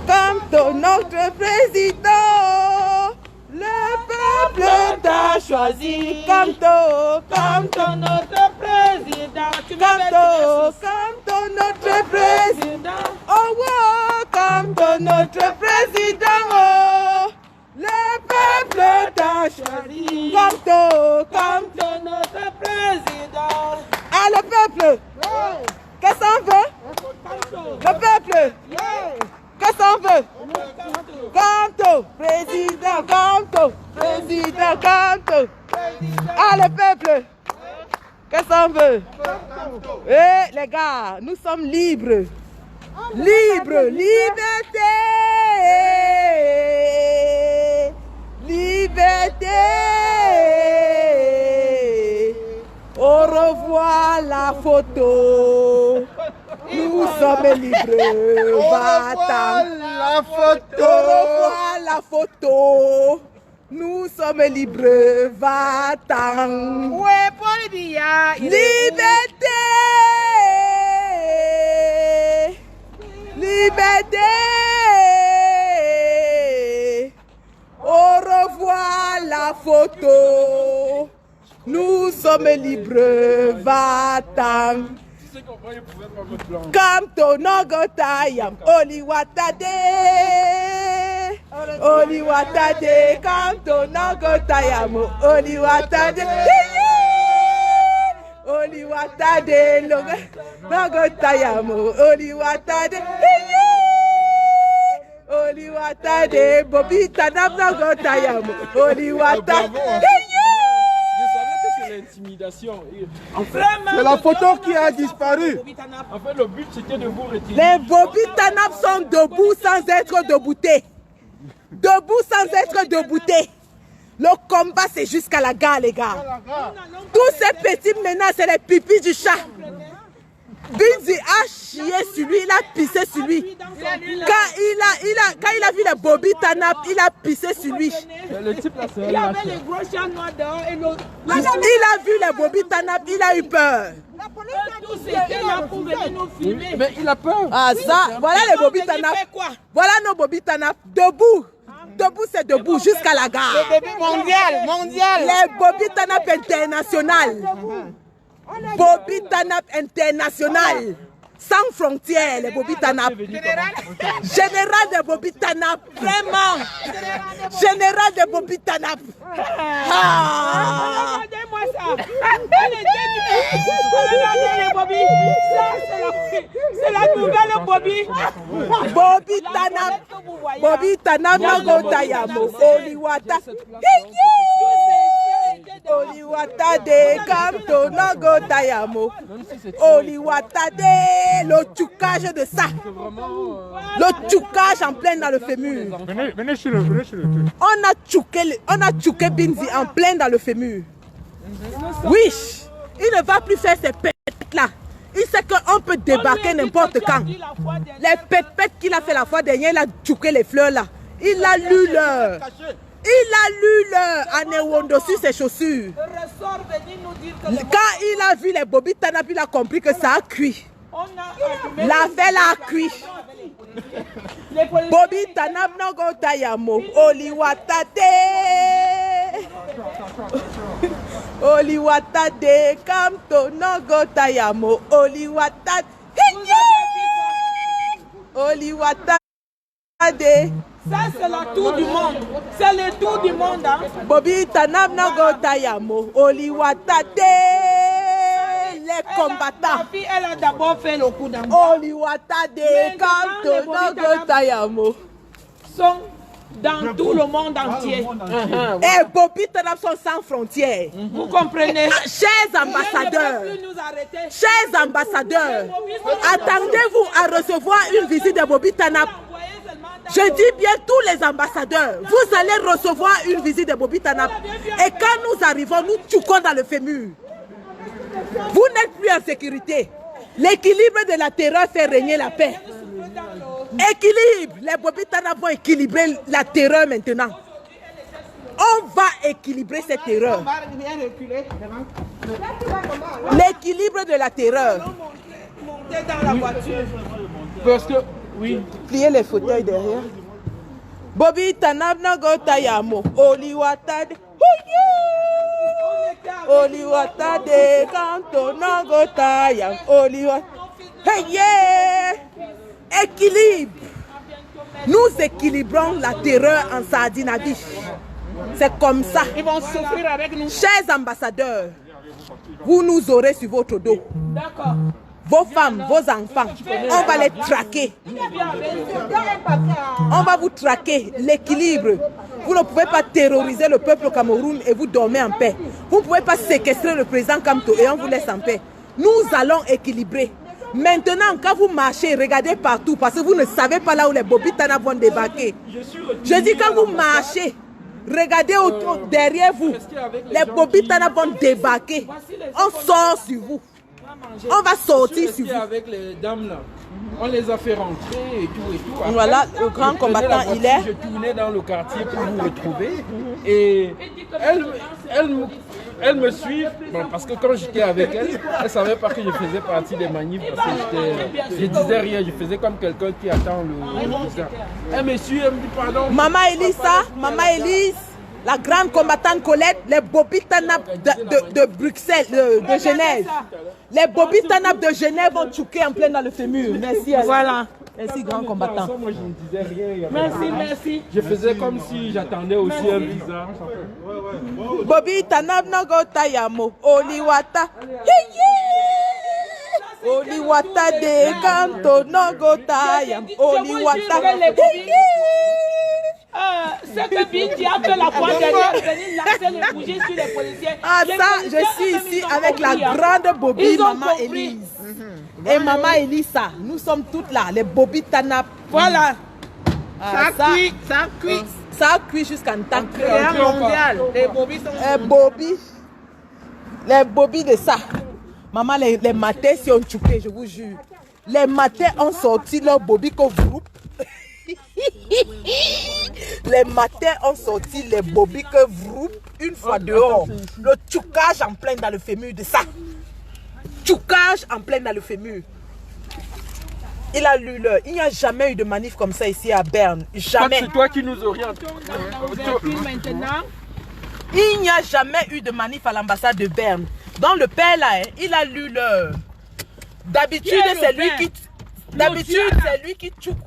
Camto, notre président, le peuple t'a choisi. Camto, Camto, notre président. Camto, Camto, notre président. Oh, wow, Camto, notre président. Oh, le peuple t'a choisi. Camto, Camto, notre président. Ah, le peuple. Qu'est-ce qu'on veut? Le peuple. Qu'est-ce qu'on veut? Camto, président, Camto, président, Camto. Ah, le peuple. Qu'est-ce qu'on veut? Eh, les gars, nous sommes libres. Libres, liberté. Liberté. Au revoir la photo. Nous sommes libres. Va-t'en. La photo. Au revoir la photo. Nous sommes libres. Va-t'en. Ouais, Paul Biya. Liberté. Liberté. Au revoir la photo. Nous sommes libres. Va-t'en. Camto Nogotayam, Oliwatade, Oliwatade, Camto Nogotayam, Oliwatade, Oliwatade, Nogotayam, Oliwatade, Oliwatade, Bobita Nogotayam, Oliwatade. Intimidation. C'est la photo qui a disparu. En fait, le but c'était de vous retirer. Les Bobitanap sont debout sans être deboutés. Debout sans être deboutés. Le combat c'est jusqu'à la gare, les gars. Tous ces petits menaces, c'est les pipis du chat. Binzi a chié sur lui, il a pissé sur lui. Quand il a vu les Bobitanap, il a pissé sur lui. Le type là, c'est Il y avait les gros chats noirs dehors et l'autre. Il a vu les Bobitanap, il a eu peur. Tous étaient là pour venir nous filmer. Mais il a peur. Ah ça, voilà les Bobitanap. Voilà nos Bobitanap. Debout. Debout, c'est debout jusqu'à la gare. Mondial. Les Bobitanap international. Bobitanap international. Sans frontières, les Bobitanap. Général de Bobitanap. Vraiment. Général de Bobitanap. Ah. Regardez-moi ça. Regardez les Bobby. Ça, c'est la nouvelle Bobby. Bobitanap. Bobitanap Nogotayamo. Oliwata. Oliwata de Camto Nogotayamo. Oliwata de le tchoukage de ça. Le tchoukage en plein dans le fémur. Venez sur le truc. On a tchouké Binzi en plein dans le fémur. Oui, il ne va plus faire ces pètes là. Il sait qu'on peut débarquer n'importe quand. Les pètes qu'il a fait la fois dernière, il a tchouké les fleurs là. Il a lu l'heure. Il a lu l'heure en Ewondo sur ses chaussures. Quand il a vu les Bobitanap, il a compris que ça a cuit. L'affaire a cuit. Bobitanap Nogotayamo. Oliwatade. Oliwatade. Camto Nogotayamo. Oliwatade. Oliwatade. Ça, c'est le tour du monde. C'est le tour du monde. Hein? Bobitanap Nogotayamo. Oliwatade. Les combattants. La fille, elle a d'abord fait le coup d'amour. Oliwatade. Camto Nogotayamo. Sont dans tout le monde entier. Et Bobitanap sont sans frontières. Vous comprenez? Chers ambassadeurs, chers ambassadeurs, attendez-vous à recevoir une visite de Bobitanap. Je dis bien tous les ambassadeurs, vous allez recevoir une visite de Bobitanap. Et quand nous arrivons, nous tchoukons dans le fémur. Vous n'êtes plus en sécurité. L'équilibre de la terreur fait régner la paix. Équilibre. Les Bobitanap vont équilibrer la terreur maintenant. On va équilibrer cette terreur. L'équilibre de la terreur. Montez dans la voiture. Parce que, oui. Pliez les fauteuils derrière. Bobby Tanab Nagota Yamo. Oliwatade. Oliwatade. Kanto Nagota Yam. Oliwatade. Hey yeah! Équilibre. Nous équilibrons la terreur en Sardinavie. C'est comme ça. Ils vont souffrir avec nous. Chers ambassadeurs, vous nous aurez sur votre dos. D'accord. Vos femmes, vos enfants, on va les traquer. On va vous traquer. L'équilibre. Vous ne pouvez pas terroriser le peuple au Cameroun et vous dormez en paix. Vous ne pouvez pas séquestrer le président Kamto et on vous laisse en paix. Nous allons équilibrer. Maintenant, quand vous marchez, regardez partout parce que vous ne savez pas là où les Bobitana vont débarquer. Je dis quand vous marchez, regardez autour, derrière vous. Les Bobitana vont débarquer. On sort sur vous. On va sortir sur vous. Avec les dames là, on les a fait rentrer et tout et tout. Après, voilà, le grand combattant, il est. Je tournais dans le quartier pour vous retrouver et elle me suit. Bon, parce que quand j'étais avec elle, elle ne savait pas que je faisais partie des manifs parce que je disais rien, je faisais comme quelqu'un qui attend le visa. Elle me suit, elle me dit pardon. Maman Elisa, Maman Elise, la grande combattante Colette, les Bobitanap de Bruxelles, de Genève. Les Bobitanap de Genève vont chouquer en plein dans le fémur. Merci. Voilà. Merci, grand combattant. Moi, je ne disais rien. Merci, merci. Je faisais comme si j'attendais aussi un visa. Bobitanap Nagota Yamo, Oliwata. Oliwata de Kanto Nagota Yamo, Oliwata. C'est que Bindi a fait la fois dernière venir lancer les bougies sur les policiers. Ah ça, je suis ici avec la grande Bobby, Maman Elise. Et Maman Elisa, nous sommes toutes là, les Bobby Tanap. Voilà. Ça cuit, ça cuit. Ça cuit jusqu'en temps mondial. Les Bobby sont... Les Bobby de ça. Maman, les matins, si on chouquait, je vous jure. Les matins ont sorti leur Bobby qu'on groupe. Les matins ont sorti les Bobby que vous une fois dehors. Le tchoukage en plein dans le fémur de ça. Tchoukage en plein dans le fémur. Il a lu l'heure. Il n'y a jamais eu de manif comme ça ici à Berne. Jamais. C'est toi qui nous orientes. Il n'y a jamais eu de manif à l'ambassade de Berne. Dans le père là, il a lu l'heure. D'habitude, c'est lui qui... D'habitude, c'est lui qui tchouk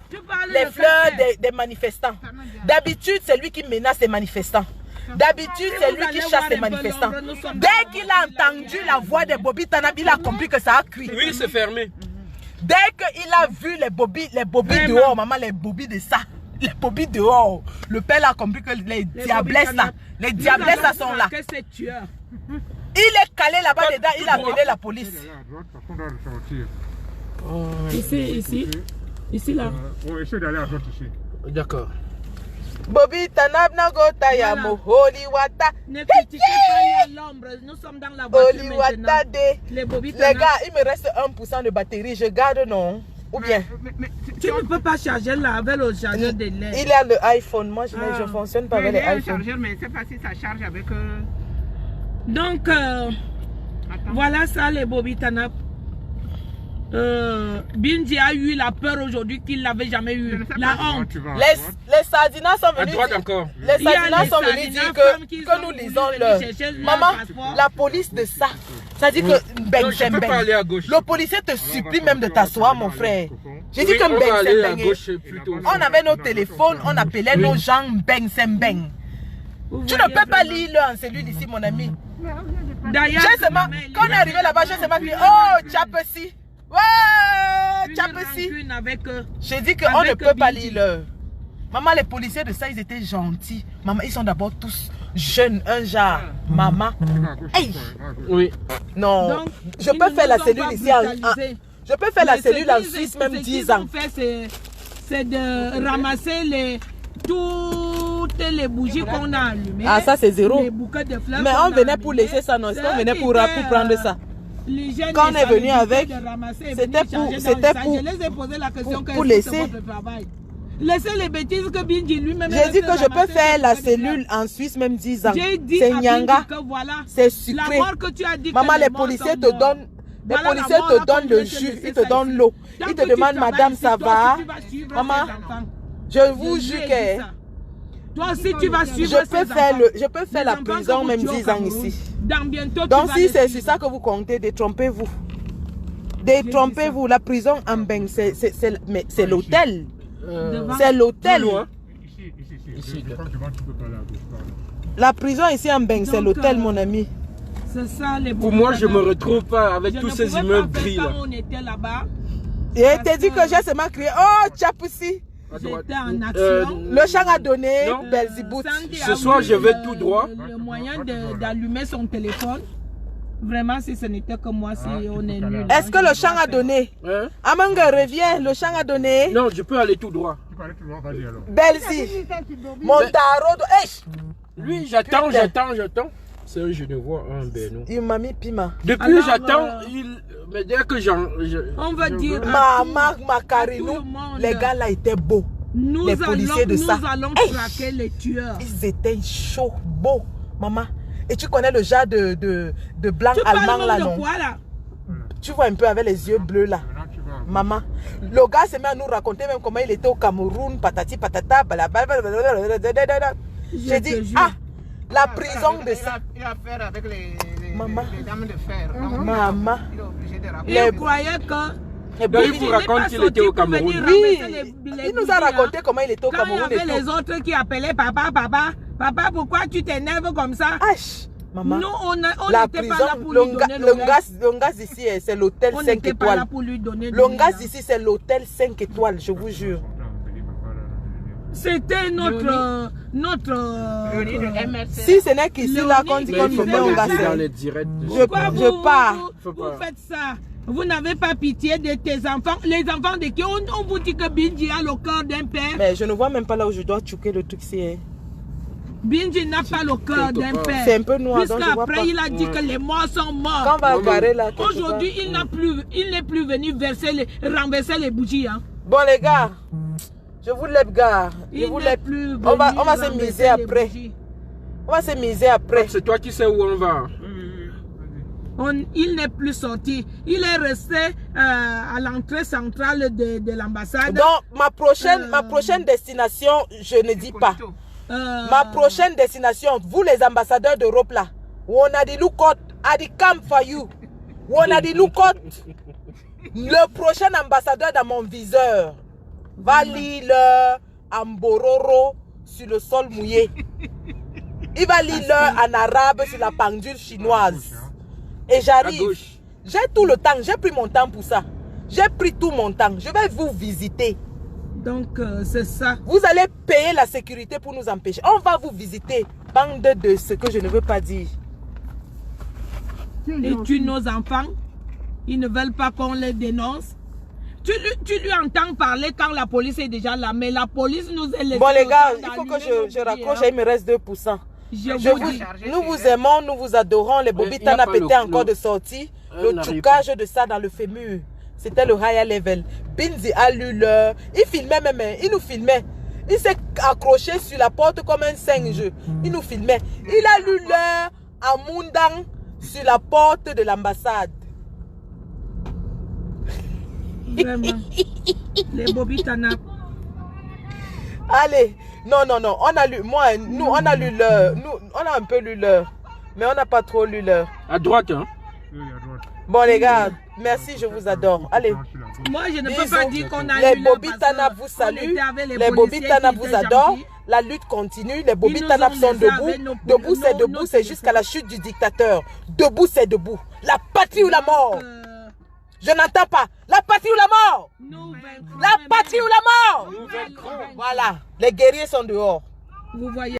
les fleurs des manifestants. D'habitude, c'est lui qui menace les manifestants. D'habitude, c'est lui qui chasse les manifestants. Dès qu'il a entendu la voix des Bobby Tanab, il a compris que ça a cuit. Oui, c'est fermé. Dès qu'il a vu les Bobby dehors, maman, les Bobby de ça, les Bobby dehors, le père a compris que les diablesses là, les diablesses là sont là. Il est calé là-bas dedans, il a appelé la police. Ici là. On essaie d'aller à droite ici. D'accord. Bobby Tanab Nagota Yamo, Oliwata. Ne critiquez pas à l'ombre, nous sommes dans la voiture maintenant. Les gars, il me reste 1% de batterie, je garde non? Ou bien? Tu ne peux pas charger là avec le chargeur de l'air. Il y a le iPhone, moi je ne fonctionne pas avec l'iPhone. Mais c'est pas si ça charge avec... Donc, voilà ça les Bobby Tanap. Bindi a eu la peur aujourd'hui qu'il n'avait jamais eu. La honte. Les Sardinas sont venus. À droite encore. Les Sardinas sont venus dire que nous lisons leur. Maman, la police de ça. Ça dit que beng c'est beng. Le policier te supplie même de t'asseoir, mon frère. J'ai dit que beng c'est beng. On avait nos téléphones, on appelait nos gens beng c'est beng. Tu ne peux pas lire leur en cellule ici, mon ami. D'ailleurs, quand on est arrivé là-bas, j'ai seulement dit oh, Tchapesi. Ouais, Tchapesi. J'ai dit qu'on ne peut pas lire l'heure. Maman, les policiers de ça, ils étaient gentils. Maman, ils sont d'abord tous jeunes, un genre. Maman. Hey. Oui. Non, donc, je peux faire la cellule ici je peux faire la cellule en Suisse même 10 ans. C'est de ramasser toutes les bougies qu'on a allumées. Ah, ça c'est zéro. Les bouquets de fleurs. Mais on venait pour laisser ça, non? On venait pour prendre ça. Quand on est venu avec, c'était pour je les ai posé la question pour laisser. Laissez les bêtises que Bindi lui-même. J'ai dit que je peux faire la cellule en Suisse même 10 ans. C'est Nyanga. Voilà, c'est sucré. la mort que tu as dit. Maman, les policiers te donnent Les policiers te donnent le jus, ils te donnent l'eau. Ils te demandent, madame, ça va? Maman, je vous jure que toi aussi, tu vas suivre je peux faire la prison même 10 ans ici. Donc si c'est sur ça que vous comptez, détrompez-vous. Détrompez-vous. La prison en Beng, c'est l'hôtel. C'est l'hôtel. La prison ici en Beng, c'est l'hôtel, mon ami. Ça, pour moi, je ne me retrouve pas avec tous ces immeubles gris là. Quand on était là-bas. Et t'es dit que j'ai seulement crié, oh, Tchapoussi. J'étais en action. Le champ a donné Belzibout. Ce soir, je vais tout droit. Le moyen d'allumer son téléphone. Vraiment, si ce n'était que moi, si on est nul. Est-ce que le champ a donné? Amanga, reviens, le champ a donné. Non, je peux aller tout droit. Belzi. Montaro. Lui, j'attends. C'est eux, je ne vois un Beno. Il m'a mis piment. Depuis, j'attends. Mais dès que on va dire. Maman, Macarinou, les gars là étaient beaux. Les policiers de ça. Nous allons traquer les tueurs. Ils étaient chauds, beaux. Maman. Et tu connais le genre de blanc allemand là, non? Quoi, là? Tu vois un peu avec les yeux bleus là. Maman. Le gars s'est mis à nous raconter même comment il était au Cameroun, patati patata, blablabla. J'ai dit, ah, la prison de ça. Il a affaire avec les dames de fer. Maman. Il croyait que... il vous raconte qu'il était au Cameroun. Oui, il nous a raconté comment il était au Cameroun. Quand il y avait les autres qui appelaient papa, pourquoi tu t'énerves comme ça? Maman, nous, on la n'était prison, pas là pour lui donner le gaz ici, c'est l'hôtel 5 étoiles. Le gaz ici, c'est l'hôtel 5 étoiles, je vous jure. C'était notre si ce n'est qu'ici, là, quand on me met au gaz, je pars. Vous faites ça. Vous n'avez pas pitié de tes enfants. Les enfants de qui on vous dit que Binji a le cœur d'un père. Mais je ne vois même pas là où je dois choquer le truc ici. Binji n'a pas le cœur d'un père. C'est un peu noir, donc je vois pas. Puisqu'après, il a dit que les morts sont morts. Quand on va garer là. Aujourd'hui, il n'est plus venu renverser les bougies. Hein. Bon, les gars, je vous l'aide, gars. On va se miser après. On va se miser après. C'est toi qui sais où on va. Il n'est plus sorti. Il est resté à l'entrée centrale de l'ambassade. Donc, ma prochaine destination, je ne dis pas. Ma prochaine destination, vous les ambassadeurs d'Europe là, on a dit look-out, à the camp for you. On a dit look-out. Le prochain ambassadeur dans mon viseur va lire en bororo sur le sol mouillé. Il va lire en arabe sur la pendule chinoise. Et j'arrive. J'ai tout le temps. J'ai pris mon temps pour ça. J'ai pris tout mon temps. Je vais vous visiter. Donc, c'est ça. Vous allez payer la sécurité pour nous empêcher. On va vous visiter. Bande de ce que je ne veux pas dire. Et tu nos enfants. Ils ne veulent pas qu'on les dénonce. Tu lui entends parler quand la police est déjà là. Mais la police nous est laissé. Bon, les gars, il faut que je raccroche. Il me reste 2%. Nous vous aimons, nous vous adorons. Les bobitas n'a pété encore de sortie. Le trucage de ça dans le fémur. C'était le higher level. Binzi a lu l'heure. Il filmait même. Il nous filmait. Il s'est accroché sur la porte comme un singe. Il nous filmait. Il a lu l'heure à Mundang sur la porte de l'ambassade. Vraiment. Les bobitas n'a. Allez. Non. On a lu. Nous, on a lu l'heure. On a un peu lu l'heure. Mais on n'a pas trop lu l'heure. À droite, hein? Bon, les gars, merci, je vous adore. Allez. Moi, je ne peux pas dire qu'on a les Bobitana vous saluent. Les Bobitana vous adorent. La lutte continue. Les Bobitana sont debout. Debout, c'est debout. C'est jusqu'à la chute du dictateur. Debout, c'est debout. La patrie ou la mort. Je n'entends pas. La patrie ou la mort. La patrie ou la mort. Voilà. Les guerriers sont dehors. Vous voyez.